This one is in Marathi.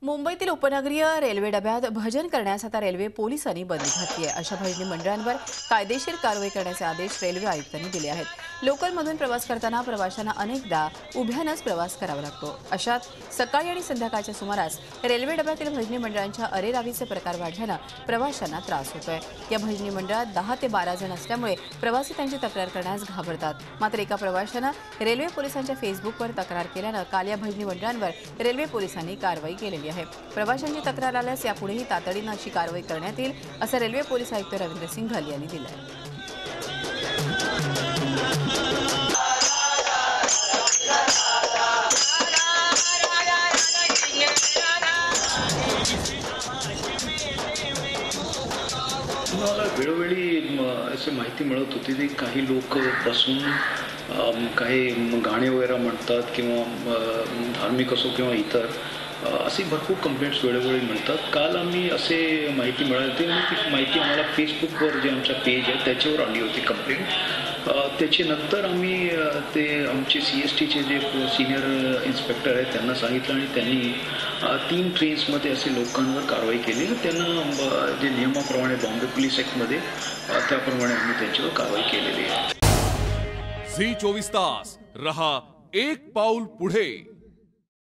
मुंबईतील उपनगरीय रेल्वे डब्यात भजन करण्यास आता रेल्वे पोलिसांनी बंदी घातली आहे। अशा भजनी मंडळांवर कायदेशीर कारवाई करण्याचे आदेश रेल्वे आयुक्तांनी दिले आहेत। लोकलमधून प्रवास करताना प्रवाशांना अनेकदा उभ्यानच प्रवास करावा लागतो। अशात सकाळी आणि संध्याकाळच्या सुमारास रेल्वे डब्यातील भजनी मंडळांच्या अरेरावीचे प्रकार वाढल्याने प्रवाशांना त्रास होतोय। या भजनी मंडळात 10 ते 12 जण असल्यामुळे प्रवासी त्यांची तक्रार करण्यास घाबरतात। मात्र एका प्रवाशाने रेल्वे पोलिसांच्या फेसबुकवर तक्रार केल्याने काल या भजनी मंडळांवर रेल्वे पोलिसांनी कारवाई केली आहे। प्रवाशांची तक्रार आल्यास यापुढेही तातडीने अशी कारवाई करण्यात येईल असं रेल्वे पोलीस आयुक्त रवींद्र सिंघल यांनी दिलं आहे। मला वेळोवेळी अशी माहिती मिळत होती की काही लोक बसून काही गाणे वगैरे म्हणतात किंवा धार्मिक असो किंवा इतर अशी भरपूर कंप्लेंट्स वेळोवेळी मिळतात। काल आम्ही असे माहिती मिळाली होती आणि ती माहिती आम्हाला फेसबुकवर जे आमचा पेज आहे त्याच्यावर आली होती कंप्लेंट। त्याच्यानंतर आम्ही ते आमचे CSTचे जे सिनियर इन्स्पेक्टर आहेत त्यांना सांगितलं आणि त्यांनी 3 ट्रेन्समध्ये असे लोकांवर कारवाई केली। त्यांना जे नियमाप्रमाणे बॉम्बे पोलीस ॲक्टमध्ये त्याप्रमाणे आम्ही त्यांच्यावर कारवाई केलेली आहे। झी 24 तास रहा एक पाऊल पुढे।